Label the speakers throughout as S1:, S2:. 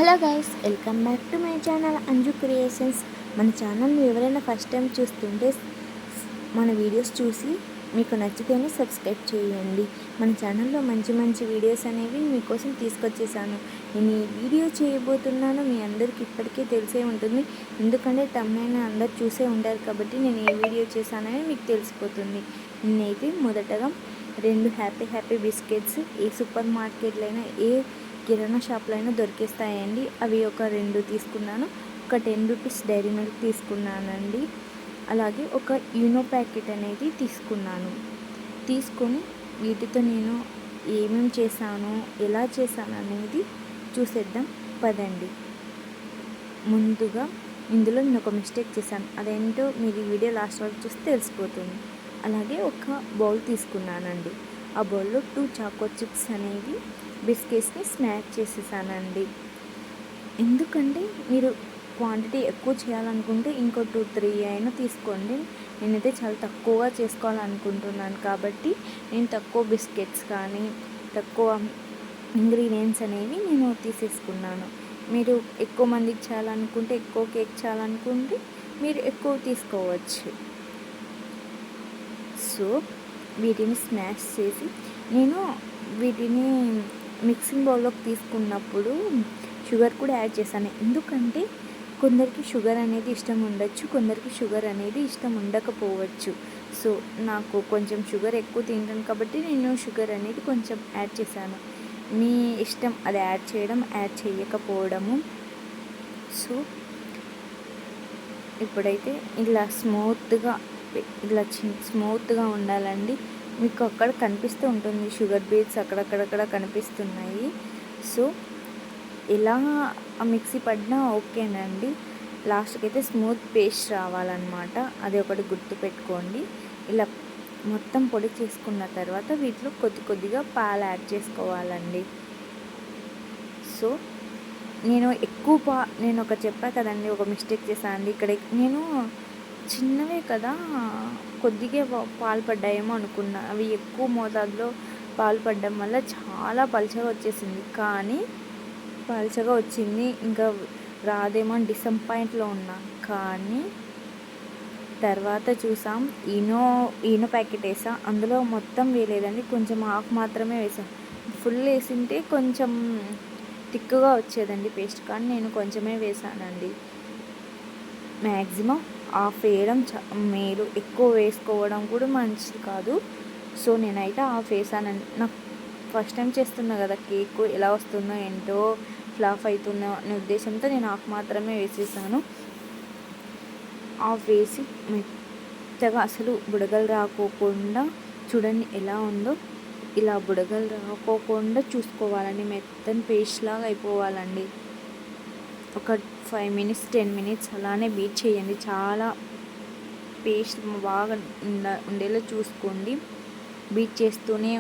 S1: Hello guys, welcome back to my channel Anju creations. మన ఛానల్ని ఎవరైనా ఫస్ట్ టైం చూస్తుంటే మన వీడియోస్ చూసి మీకు నచ్చితేనే సబ్స్క్రైబ్ చేయండి. మన ఛానల్లో మంచి మంచి వీడియోస్ అనేవి మీకోసం తీసుకొచ్చేసాను. నేను ఈ వీడియో చేయబోతున్నాను మీ అందరికీ ఇప్పటికే తెలిసే ఉంటుంది, ఎందుకంటే తమ్నైనా అందరు చూసే ఉంటారు కాబట్టి నేను ఏ వీడియో చేశానని మీకు తెలిసిపోతుంది. నేనైతే మొదటగా 2 హ్యాపీ బిస్కెట్స్ ఏ సూపర్ మార్కెట్లో అయినా ఏ కిరాణా షాప్లో అయినా దొరికేస్తాయండి. అవి ఒక 2 తీసుకున్నాను. ఒక 10 రూపీస్ డైరీ మిల్క్ తీసుకున్నానండి. అలాగే ఒక యూనో ప్యాకెట్ అనేది తీసుకొని వీటితో నేను ఏమేమి చేశాను, ఎలా చేశాను అనేది చూసేద్దాం పదండి. ముందుగా ఇందులో నేను ఒక మిస్టేక్ చేశాను, అదేంటో మీరు ఈ వీడియో లాస్ట్ వరకు చూస్తే తెలిసిపోతుంది. అలాగే ఒక బౌల్ తీసుకున్నానండి. ఆ బౌల్లో 2 చాకో చిప్స్ అనేవి బిస్కెట్స్ని స్నాక్ చేసేసానండి. ఎందుకంటే మీరు క్వాంటిటీ ఎక్కువ చేయాలనుకుంటే ఇంకో 2-3 అయినా తీసుకోండి. నేనైతే చాలా తక్కువగా చేసుకోవాలనుకుంటున్నాను కాబట్టి నేను తక్కువ బిస్కెట్స్ కానీ తక్కువ ఇంగ్రీడియంట్స్ అనేవి నేను తీసేసుకున్నాను. మీరు ఎక్కువ మందికి చేయాలనుకుంటే, ఎక్కువ కేక్ చేయాలనుకుంటే మీరు ఎక్కువ తీసుకోవచ్చు. సో వీటిని స్మాష్ చేసి నేను వీటిని మిక్సింగ్ బౌల్లోకి తీసుకున్నప్పుడు షుగర్ కూడా యాడ్ చేశాను. ఎందుకంటే కొందరికి షుగర్ అనేది ఇష్టం ఉండొచ్చు, కొందరికి షుగర్ అనేది ఇష్టం ఉండకపోవచ్చు. సో నాకు కొంచెం షుగర్ ఎక్కువ తింటాను కాబట్టి నేను షుగర్ అనేది కొంచెం యాడ్ చేశాను. మీ ఇష్టం అది యాడ్ చేయడం, యాడ్ చేయకపోవడము. సో ఇప్పుడైతే ఇలా స్మూత్గా ఉండాలండి. మీకు అక్కడ కనిపిస్తూ ఉంటుంది, షుగర్ బీట్స్ అక్కడక్కడక్కడ కనిపిస్తున్నాయి. సో ఇలా మిక్సీ పడినా ఓకేనండి. లాస్ట్కి అయితే స్మూత్ పేస్ట్ రావాలన్నమాట, అది ఒకటి గుర్తుపెట్టుకోండి. ఇలా మొత్తం పొడి చేసుకున్న తర్వాత వీటిలో కొద్దిగా పాలు యాడ్ చేసుకోవాలండి. సో నేను ఒక చెప్పా కదండి, ఒక మిస్టేక్ చేశాను ఇక్కడ. నేను చిన్నవే కదా, కొద్దిగా పాలు పడ్డాయేమో అనుకున్నా. అవి ఎక్కువ మోతాదులో పాలు పడడం వల్ల చాలా పలుచగా వచ్చేసింది. కానీ పలుచగా వచ్చింది, ఇంకా రాదేమో అని డిసప్పాయింట్లో ఉన్నా. కానీ తర్వాత చూసాం, ఈనో ప్యాకెట్ వేసా. అందులో మొత్తం వేయలేదండి, కొంచెం హాఫ్ మాత్రమే వేసాను. ఫుల్ వేసింటే కొంచెం థిక్గా వచ్చేదండి పేస్ట్, కానీ నేను కొంచెమే వేసానండి. మ్యాక్సిమం హాఫ్ వేయడం మేలు, ఎక్కువ వేసుకోవడం కూడా మంచిది కాదు. సో నేనైతే హాఫ్ వేసానండి. నాకు ఫస్ట్ టైం చేస్తున్నా కదా, కేక్ ఎలా వస్తుందో ఏంటో, ఫ్లాప్ అవుతుందో అనే ఉద్దేశంతో నేను హాఫ్ మాత్రమే వేసేసాను. హాఫ్ వేసి మెత్తగా అసలు బుడగలు రాకోకుండా చూడండి ఎలా ఉందో. ఇలా బుడగలు రాకోకుండా చూసుకోవాలండి, మెత్తని పేస్ట్ లాగా అయిపోవాలండి. ఒక 5 మినిట్స్ 10 మినిట్స్ అలానే బీట్ చేయండి. చాలా పేస్ట్ బాగా ఉండేలా చూసుకోండి. బీట్ చేస్తూనే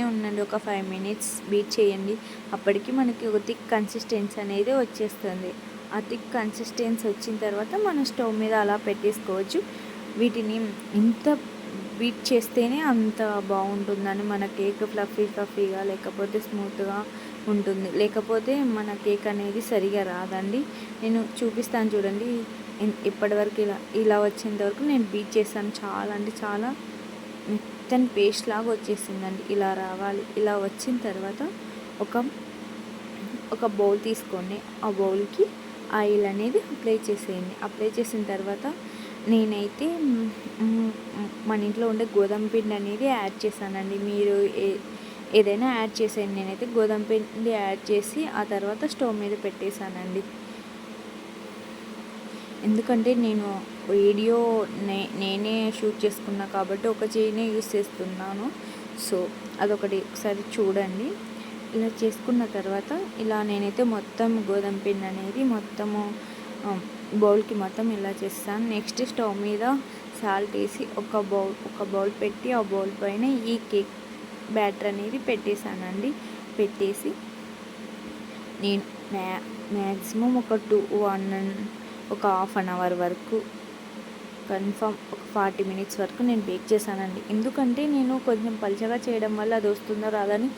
S1: ఉండండి. ఒక 5 మినిట్స్ బీట్ చేయండి. అప్పటికి మనకి ఒక థిక్ కన్సిస్టెన్సీ అనేది వచ్చేస్తుంది. ఆ థిక్ కన్సిస్టెన్సీ వచ్చిన తర్వాత మనం స్టవ్ మీద అలా పెట్టేసుకోవచ్చు. వీటిని ఇంత బీట్ చేస్తేనే అంత బాగుంటుందని మన కేక్ ఫ్లఫీగా లేకపోతే స్మూత్గా ఉంటుంది, లేకపోతే మన కేక్ అనేది సరిగా రాదండి. నేను చూపిస్తాను చూడండి. ఇప్పటివరకు ఇలా వచ్చేంతవరకు నేను బీట్ చేశాను. చాలా అంటే చాలా మెత్తని పేస్ట్ లాగా వచ్చేసిందండి. ఇలా రావాలి. ఇలా వచ్చిన తర్వాత ఒక బౌల్ తీసుకోండి. ఆ బౌల్కి ఆయిల్ అనేది అప్లై చేసేయండి. అప్లై చేసిన తర్వాత నేనైతే మన ఇంట్లో ఉండే గోధుమ పిండి అనేది యాడ్ చేశానండి. మీరు ఏదైనా యాడ్ చేసేయండి. నేనైతే గోధుమ పిండి యాడ్ చేసి ఆ తర్వాత స్టవ్ మీద పెట్టేశానండి. ఎందుకంటే నేను వీడియో నేనే షూట్ చేసుకున్నా కాబట్టి ఒక చేయినే యూస్ చేస్తున్నాను. సో అదొకటి ఒకసారి చూడండి. ఇలా చేసుకున్న తర్వాత ఇలా నేనైతే మొత్తం గోధుమ పిండి అనేది మొత్తము బౌల్కి మొత్తం ఇలా చేస్తాను. నెక్స్ట్ స్టవ్ మీద సాల్ట్ వేసి ఒక బౌల్ పెట్టి ఆ బౌల్ పైన ఈ కేక్ బ్యాటర్ అనేది పెట్టేశానండి. పెట్టేసి నేను మ్యాక్సిమం ఒక హాఫ్ అన్ అవర్ వరకు కన్ఫామ్ ఒక 40 మినిట్స్ వరకు నేను బేక్ చేశానండి. ఎందుకంటే నేను కొంచెం పలుచగా చేయడం వల్ల అది వస్తుందో రాదని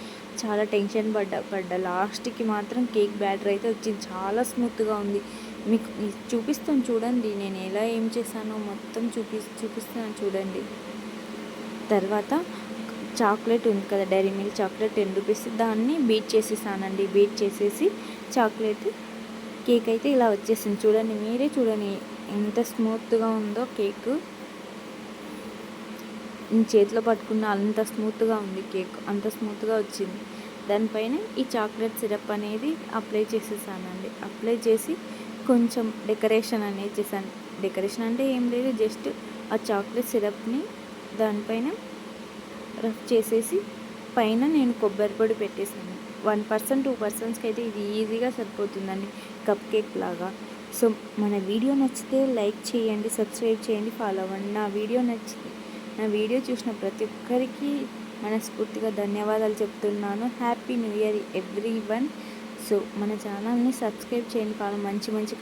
S1: చాలా టెన్షన్ పడ్డా లాస్ట్కి మాత్రం కేక్ బ్యాటర్ అయితే వచ్చింది. చాలా స్మూత్గా ఉంది. మీకు చూపిస్తాను చూడండి, నేను ఎలా ఏం చేశానో మొత్తం చూపిస్తాను చూడండి. తర్వాత చాక్లెట్ ఉంది కదా, డైరీ మిల్క్ చాక్లెట్ 10 రూపీస్, దాన్ని బీట్ చేసేసానండి. బీట్ చేసేసి చాక్లెట్ కేక్ అయితే ఇలా వచ్చేసింది. చూడండి, మీరే చూడండి ఎంత స్మూత్గా ఉందో కేక్. నేను చేతిలో పట్టుకున్న అంత స్మూత్గా ఉంది కేక్, అంత స్మూత్గా వచ్చింది. దానిపైన ఈ చాక్లెట్ సిరప్ అనేది అప్లై చేసేసానండి. అప్లై చేసి కొంచెం డెకరేషన్ అనేది చేశాను. డెకరేషన్ అంటే ఏం లేదు, జస్ట్ ఆ చాక్లెట్ సిరప్ని దానిపైన రఫ్ చేసేసి పైన నేను కొబ్బరి పొడి పెట్టేసాను. 1% 2%కి అయితే ఇది ఈజీగా సరిపోతుందండి కప్ కేక్ లాగా. సో మన వీడియో నచ్చితే లైక్ చేయండి, సబ్స్క్రైబ్ చేయండి, ఫాలో అవ్వండి. నా వీడియో చూసిన ప్రతి ఒక్కరికి మనస్ఫూర్తిగా ధన్యవాదాలు చెప్తున్నాను. Happy new year everyone. So మన ఛానల్ని సబ్స్క్రైబ్ చేయండి, మంచి